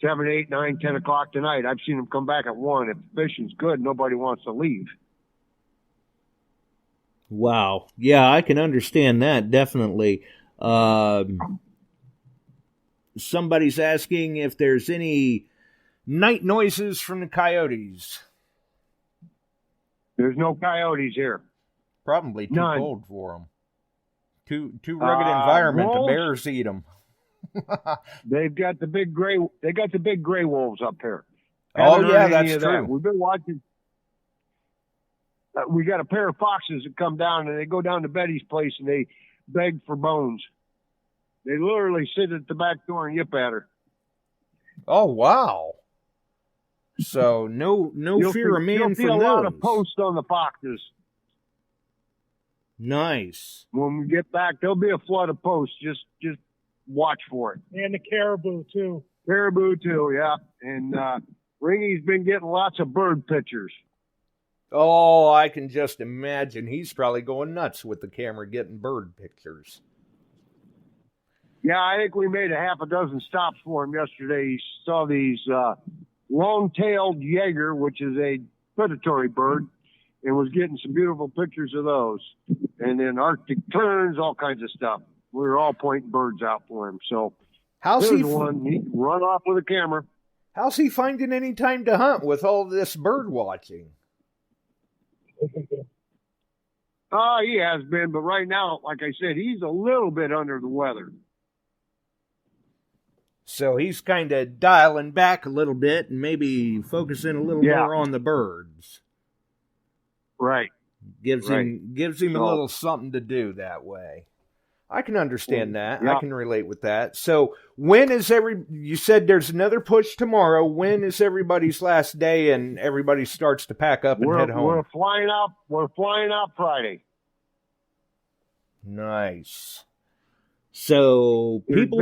S7: 7, 8, 9, 10 o'clock tonight. I've seen them come back at 1. If the fishing's good, nobody wants to leave.
S2: Wow. Yeah, I can understand that, definitely. Somebody's asking if there's any night noises from the coyotes.
S7: There's no coyotes here.
S2: Probably too
S7: None.
S2: cold for them. Too rugged environment.
S7: Wolves,
S2: the bears eat them.
S7: They've got the big gray. They got the big gray wolves up here.
S2: Oh yeah, that's true.
S7: We've been watching. We got a pair of foxes that come down, and they go down to Betty's place and they beg for bones. They literally sit at the back door and yip at her.
S2: Oh wow! So no fear of man
S7: from those. You'll see a lot of posts on the foxes.
S2: Nice.
S7: When we get back, there'll be a flood of posts. Just watch for it.
S8: And the caribou too.
S7: Caribou too, yeah. And Ringy's been getting lots of bird pictures.
S2: Oh, I can just imagine. He's probably going nuts with the camera getting bird pictures.
S7: Yeah, I think we made a half a dozen stops for him yesterday. He saw these long-tailed Jaeger, which is a predatory bird, and was getting some beautiful pictures of those. And then Arctic terns, all kinds of stuff. We were all pointing birds out for him. So
S2: how's he
S7: one? He can run off with a camera.
S2: How's he finding any time to hunt with all this bird watching?
S7: He has been, but right now, like I said, he's a little bit under the weather.
S2: So he's kind of dialing back a little bit and maybe focusing a little more on the birds.
S7: Right.
S2: Gives him a little something to do that way. I can understand that.
S7: Yeah.
S2: I can relate with that. So when is you said there's another push tomorrow. When is everybody's last day and everybody starts to pack up and head home?
S7: We're flying out Friday.
S2: Nice. So people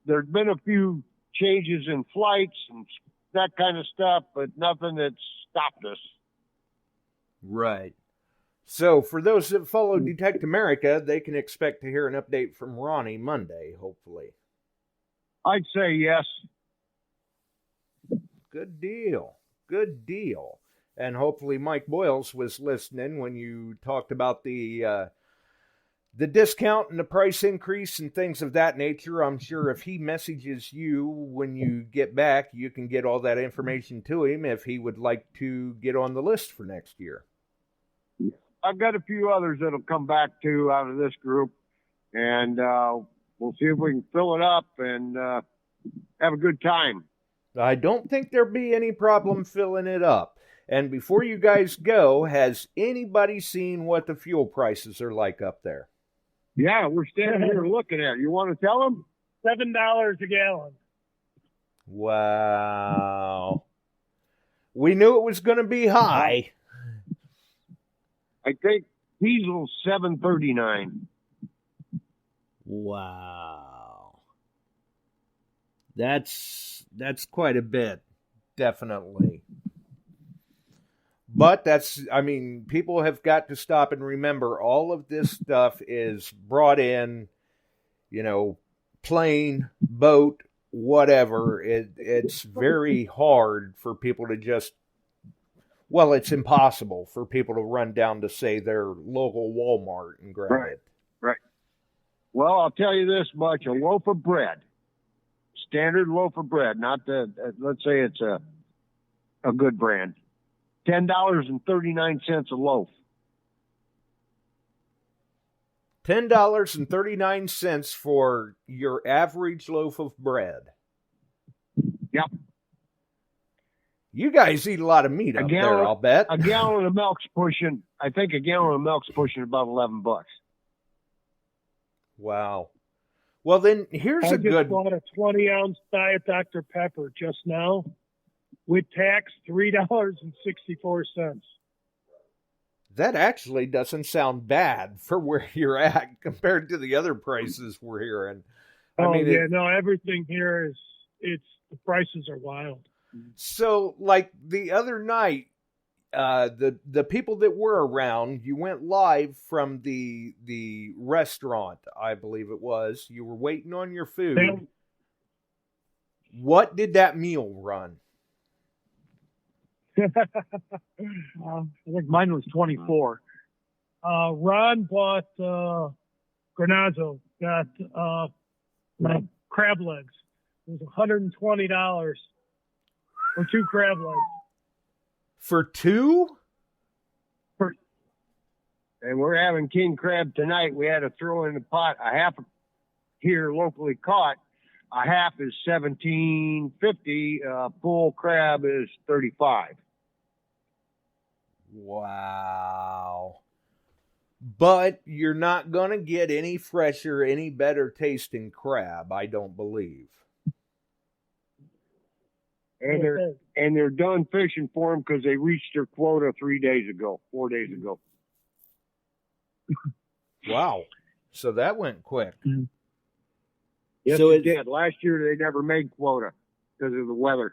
S7: there's been a few changes in flights and that kind of stuff, but nothing that's stopped us.
S2: Right. So for those that follow Detect America, they can expect to hear an update from Ronnie Monday, hopefully.
S7: I'd say yes.
S2: Good deal. Good deal. And hopefully Mike Boyles was listening when you talked about the discount and the price increase and things of that nature. I'm sure if he messages you when you get back, you can get all that information to him if he would like to get on the list for next year.
S7: I've got a few others that'll come back too out of this group, and we'll see if we can fill it up and have a good time.
S2: I don't think there'll be any problem filling it up. And before you guys go, has anybody seen what the fuel prices are like up there?
S7: Yeah, we're standing here looking at it. You want to tell them?
S8: $7 a gallon.
S2: Wow. We knew it was going to be high.
S7: I think diesel's $7.39.
S2: Wow. That's quite a bit, definitely. But people have got to stop and remember all of this stuff is brought in, plane, boat, whatever. It's very hard for people to just, it's impossible for people to run down to, say, their local Walmart and grab it.
S7: Right. Well, I'll tell you this much. A loaf of bread, standard loaf of bread, not let's say it's a good brand, $10.39 a loaf.
S2: $10.39 for your average loaf of bread.
S7: Yep.
S2: You guys eat a lot of meat up there, I'll bet.
S7: I think a gallon of milk's pushing about $11.
S2: Wow. Well, then here's
S8: I just bought a 20-ounce Diet Dr. Pepper just now with tax, $3.64.
S2: That actually doesn't sound bad for where you're at compared to the other prices we're hearing.
S8: Everything here the prices are wild.
S2: So, like the other night, the people that were around, you went live from the restaurant, I believe it was. You were waiting on your food. What did that meal run?
S9: I think mine was 24.
S8: Ron bought Granazzo, got crab legs. It was $120 for 2 crab legs.
S2: For 2?
S7: And we're having king crab tonight. We had to throw in the pot a half here locally caught. A half is $17.50. Full crab is $35.
S2: Wow. But you're not going to get any fresher, any better tasting crab, I don't believe.
S7: And they're done fishing for them because they reached their quota 4 days ago.
S2: Wow. So that went quick.
S7: Mm-hmm. Yes,
S2: so
S7: it did. Last year they never made quota because of the weather.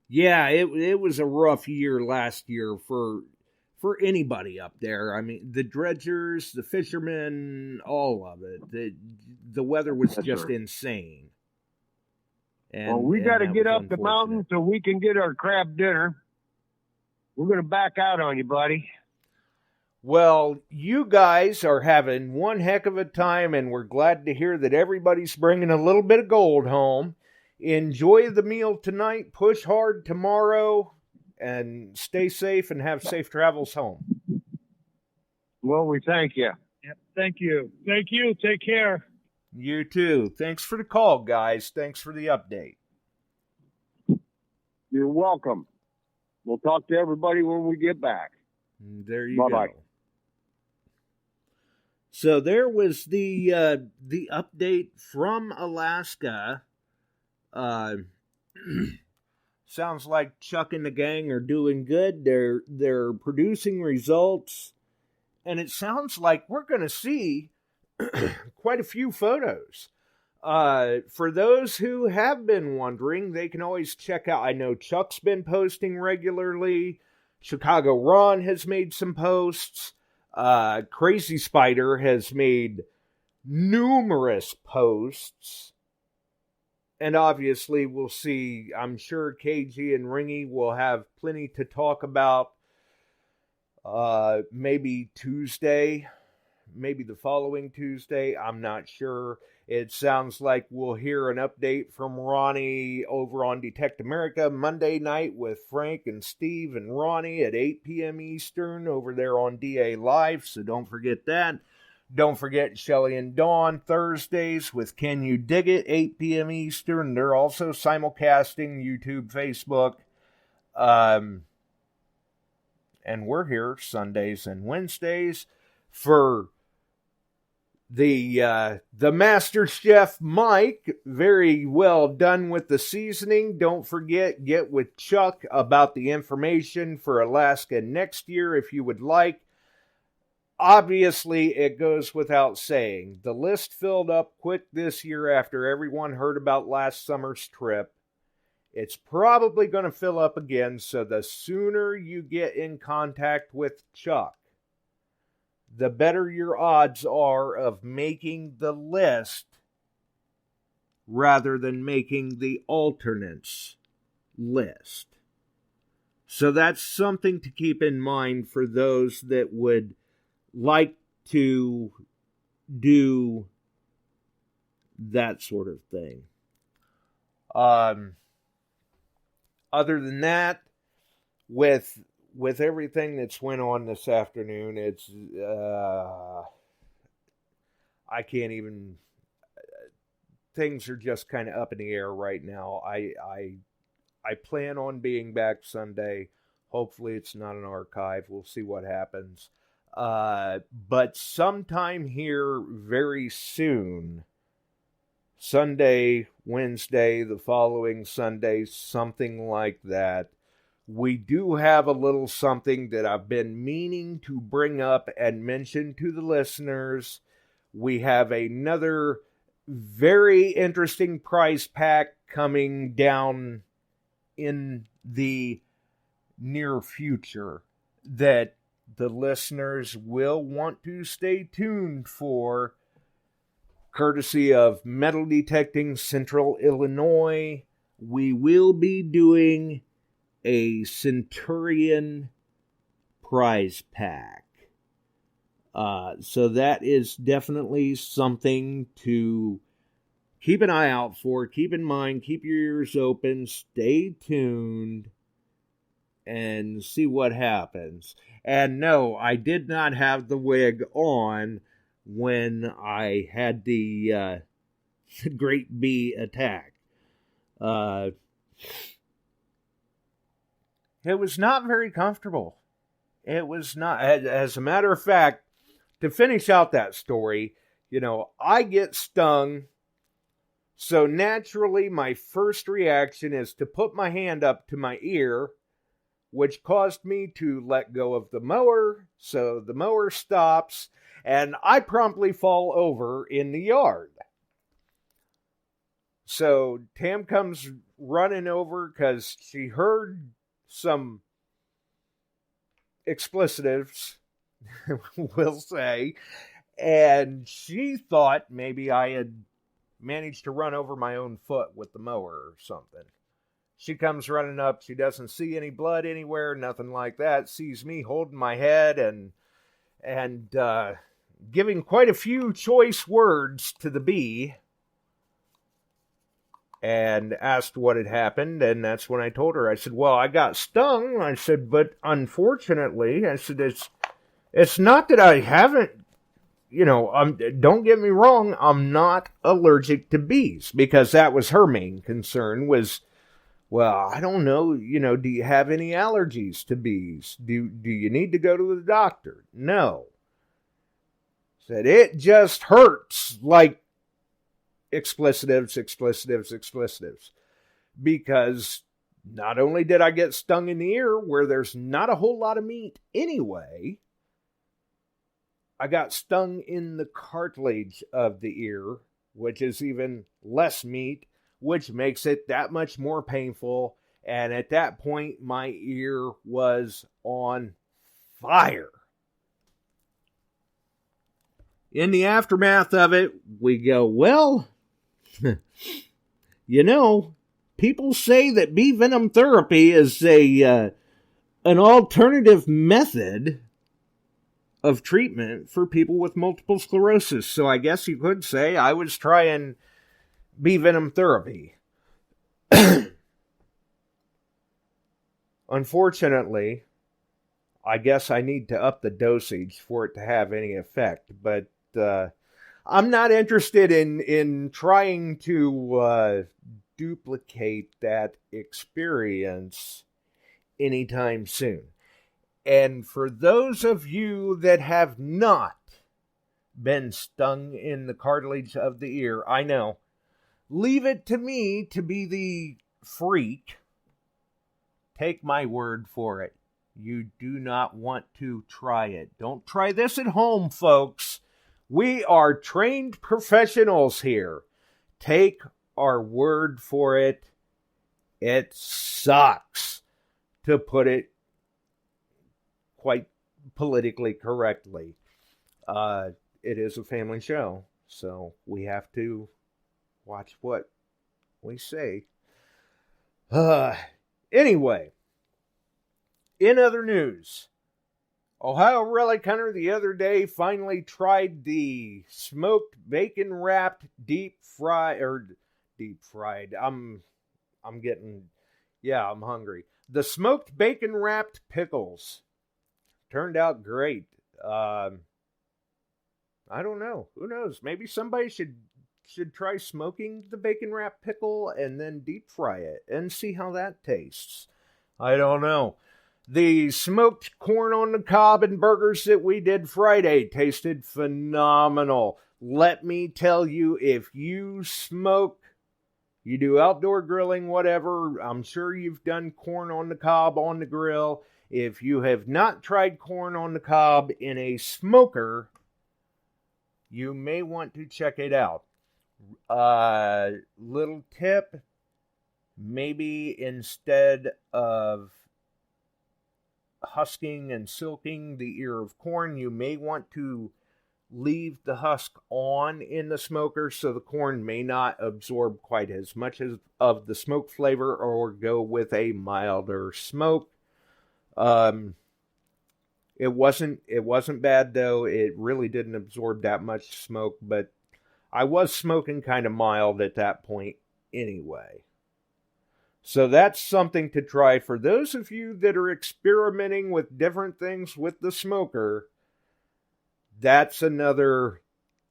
S2: Yeah, it was a rough year last year for anybody up there. I mean, the dredgers, the fishermen, all of it. The weather was just insane.
S7: And we got to get up the mountain so we can get our crab dinner. We're going to back out on you, buddy.
S2: Well, you guys are having one heck of a time, and we're glad to hear that everybody's bringing a little bit of gold home. Enjoy the meal tonight, push hard tomorrow, and stay safe and have safe travels home.
S7: Well, we thank you.
S8: Yep, thank you. Thank you. Take care.
S2: You too. Thanks for the call, guys. Thanks for the update.
S7: You're welcome. We'll talk to everybody when we get back.
S2: There you
S7: Bye-bye.
S2: go. So there was the update from Alaska. Sounds like Chuck and the gang are doing good. They're producing results, and it sounds like we're going to see quite a few photos. For those who have been wondering, they can always check out. I know Chuck's been posting regularly. Chicago Ron has made some posts. Crazy Spider has made numerous posts. And obviously, we'll see. I'm sure KG and Ringy will have plenty to talk about. Maybe Tuesday. Maybe the following Tuesday. I'm not sure. It sounds like we'll hear an update from Ronnie over on Detect America Monday night with Frank and Steve and Ronnie at 8 p.m. Eastern over there on DA Live, so don't forget that. Don't forget Shelly and Dawn Thursdays with Can You Dig It, 8 p.m. Eastern. They're also simulcasting YouTube, Facebook. And we're here Sundays and Wednesdays for the Master Chef Mike. Very well done with the seasoning. Don't forget, get with Chuck about the information for Alaska next year if you would like. Obviously, it goes without saying, the list filled up quick this year after everyone heard about last summer's trip. It's probably going to fill up again, so the sooner you get in contact with Chuck, the better your odds are of making the list rather than making the alternates list. So that's something to keep in mind for those that would like to do that sort of thing. Other than that, with everything that's went on this afternoon, it's I can't even. Things are just kind of up in the air right now. I plan on being back Sunday. Hopefully, it's not an archive. We'll see what happens. But sometime here very soon, Sunday, Wednesday, the following Sunday, something like that, we do have a little something that I've been meaning to bring up and mention to the listeners. We have another very interesting prize pack coming down in the near future that the listeners will want to stay tuned for, courtesy of Metal Detecting Central Illinois. We will be doing a Centurion prize pack. So that is definitely something to keep an eye out for. Keep in mind, keep your ears open, stay tuned, and see what happens. And no, I did not have the wig on when I had the Great Bee attack. It was not very comfortable. It was not. As a matter of fact, to finish out that story, I get stung. So naturally, my first reaction is to put my hand up to my ear, which caused me to let go of the mower. So the mower stops, and I promptly fall over in the yard. So Tam comes running over because she heard some explicitives, we'll say, and she thought maybe I had managed to run over my own foot with the mower or something. She comes running up. She doesn't see any blood anywhere, nothing like that. Sees me holding my head and giving quite a few choice words to the bee, and asked what had happened. And that's when I told her. I said, well, I got stung. I said, but unfortunately, I said, it's not that I haven't, don't get me wrong, I'm not allergic to bees, because that was her main concern was, well, I don't know, do you have any allergies to bees? Do you need to go to the doctor? No. Said, it just hurts like explicitives. Because not only did I get stung in the ear, where there's not a whole lot of meat anyway, I got stung in the cartilage of the ear, which is even less meat, which makes it that much more painful. And at that point, my ear was on fire. In the aftermath of it, we go, well, you know, people say that bee venom therapy is an alternative method of treatment for people with multiple sclerosis. So I guess you could say I was trying bee venom therapy. Unfortunately, I guess I need to up the dosage for it to have any effect, but I'm not interested in trying to duplicate that experience anytime soon. And for those of you that have not been stung in the cartilage of the ear, I know, leave it to me to be the freak. Take my word for it. You do not want to try it. Don't try this at home, folks. We are trained professionals here. Take our word for it. It sucks, to put it quite politically correctly. It is a family show, so we have to watch what we say. Anyway, in other news, Ohio relic hunter the other day finally tried the smoked bacon wrapped deep fried. I'm hungry. The smoked bacon wrapped pickles turned out great. I don't know. Who knows? Maybe somebody should try smoking the bacon wrapped pickle and then deep fry it and see how that tastes. I don't know. The smoked corn on the cob and burgers that we did Friday tasted phenomenal. Let me tell you, if you smoke, you do outdoor grilling, whatever, I'm sure you've done corn on the cob on the grill. If you have not tried corn on the cob in a smoker, you may want to check it out. Little tip, maybe instead of husking and silking the ear of corn, you may want to leave the husk on in the smoker so the corn may not absorb quite as much of the smoke flavor, or go with a milder smoke. It wasn't bad though. It really didn't absorb that much smoke, but I was smoking kind of mild at that point anyway. So that's something to try for those of you that are experimenting with different things with the smoker. That's another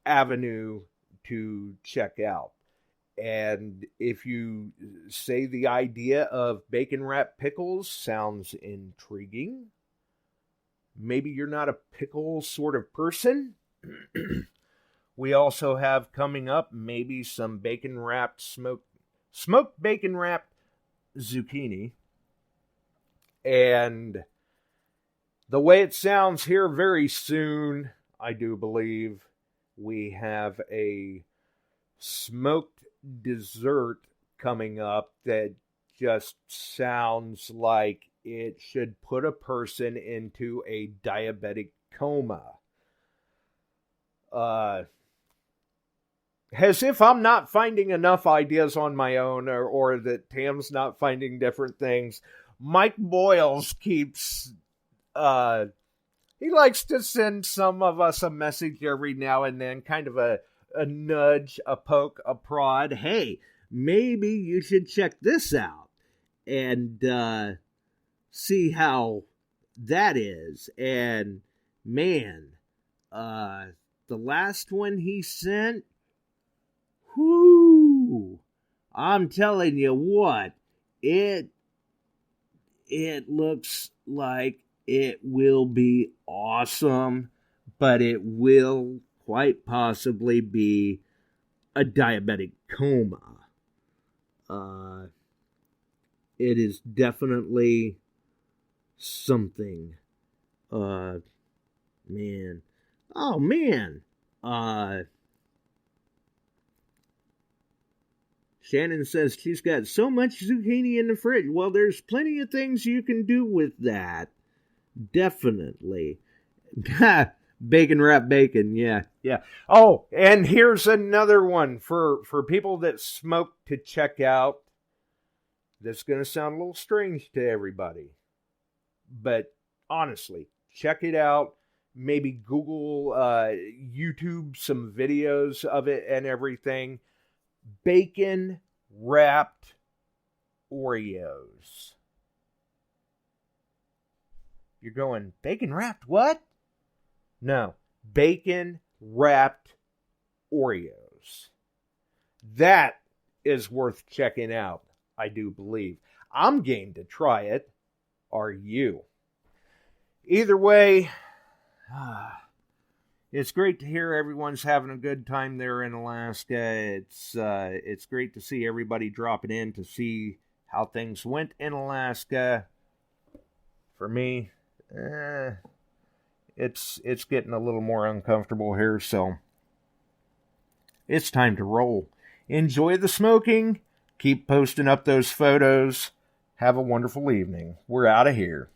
S2: avenue to check out. And if you say the idea of bacon wrapped pickles sounds intriguing, maybe you're not a pickle sort of person. We also have coming up maybe some bacon wrapped smoked bacon wrapped zucchini. And the way it sounds here, very soon, I do believe, we have a smoked dessert coming up that just sounds like it should put a person into a diabetic coma. As if I'm not finding enough ideas on my own, or that Tam's not finding different things. Mike Boyles keeps, he likes to send some of us a message every now and then, kind of a nudge, a poke, a prod. Hey, maybe you should check this out and see how that is. And man, the last one he sent, whoo, I'm telling you what, it looks like it will be awesome, but it will quite possibly be a diabetic coma. It is definitely something. Man, Oh, man. Shannon says she's got so much zucchini in the fridge. Well, there's plenty of things you can do with that. Definitely. Bacon wrap bacon, yeah. Oh, and here's another one for people that smoke to check out. This is going to sound a little strange to everybody. But honestly, check it out. Maybe Google, YouTube some videos of it and everything. Bacon wrapped Oreos. You're going, bacon wrapped what? No, bacon wrapped Oreos. That is worth checking out, I do believe. I'm game to try it. Are you? Either way, it's great to hear everyone's having a good time there in Alaska. It's great to see everybody dropping in to see how things went in Alaska. For me, it's getting a little more uncomfortable here, so it's time to roll. Enjoy the smoking. Keep posting up those photos. Have a wonderful evening. We're out of here.